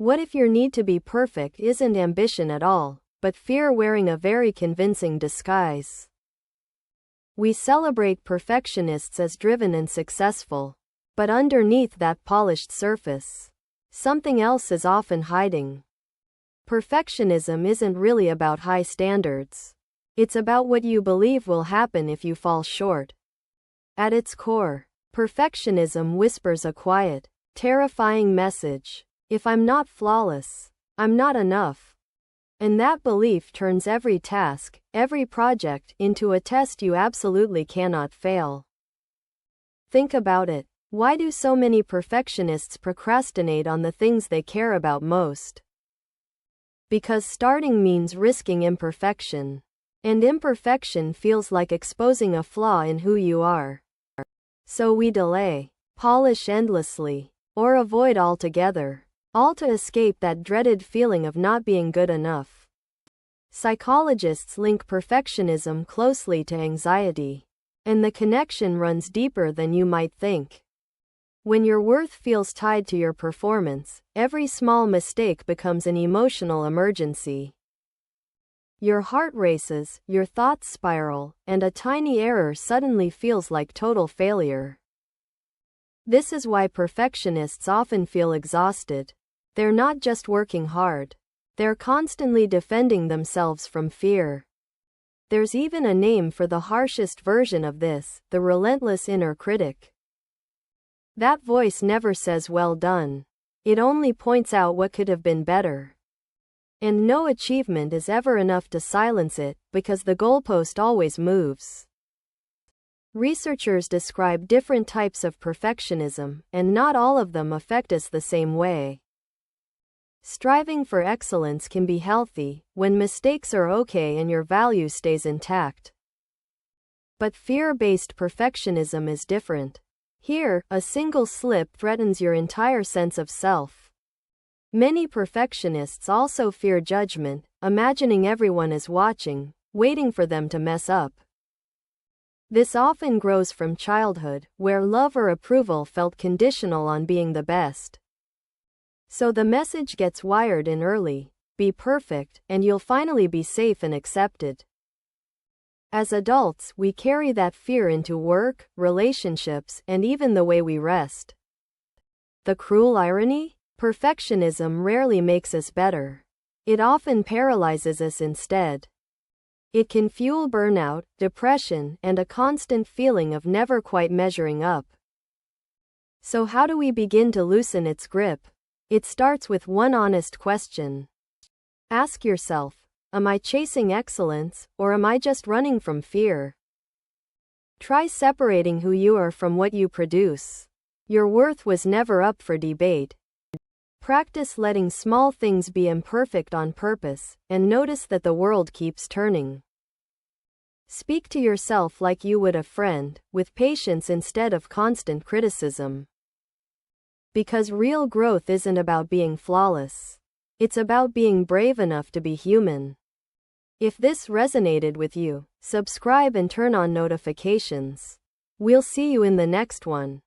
What if your need to be perfect isn't ambition at all, but fear wearing a very convincing disguise? We celebrate perfectionists as driven and successful. But underneath that polished surface, something else is often hiding. Perfectionism isn't really about high standards. It's about what you believe will happen if you fall short. At its core, perfectionism whispers a quiet, terrifying message. If I'm not flawless, I'm not enough. And that belief turns every task, every project, into a test you absolutely cannot fail. Think about it. Why do so many perfectionists procrastinate on the things they care about most? Because starting means risking imperfection. And imperfection feels like exposing a flaw in who you are. So we delay, polish endlessly, or avoid altogether, all to escape that dreaded feeling of not being good enough. Psychologists link perfectionism closely to anxiety. And the connection runs deeper than you might think. When your worth feels tied to your performance, every small mistake becomes an emotional emergency. Your heart races, your thoughts spiral, and a tiny error suddenly feels like total failure. This is why perfectionists often feel exhausted. They're not just working hard. They're constantly defending themselves from fear. There's even a name for the harshest version of this, the relentless inner critic. That voice never says well done. It only points out what could have been better. And no achievement is ever enough to silence it, because the goalpost always moves. Researchers describe different types of perfectionism, and not all of them affect us the same way. Striving for excellence can be healthy, when mistakes are okay and your value stays intact. But fear-based perfectionism is different. Here, a single slip threatens your entire sense of self. Many perfectionists also fear judgment, imagining everyone is watching, waiting for them to mess up. This often grows from childhood, where love or approval felt conditional on being the best. So the message gets wired in early: be perfect, and you'll finally be safe and accepted. As adults, we carry that fear into work, relationships, and even the way we rest. The cruel irony? Perfectionism rarely makes us better. It often paralyzes us instead. It can fuel burnout, depression, and a constant feeling of never quite measuring up. So how do we begin to loosen its grip? It starts with one honest question. Ask yourself, am I chasing excellence, or am I just running from fear? Try separating who you are from what you produce. Your worth was never up for debate. Practice letting small things be imperfect on purpose, and notice that the world keeps turning. Speak to yourself like you would a friend, with patience instead of constant criticism. Because real growth isn't about being flawless. It's about being brave enough to be human. If this resonated with you, subscribe and turn on notifications. We'll see you in the next one.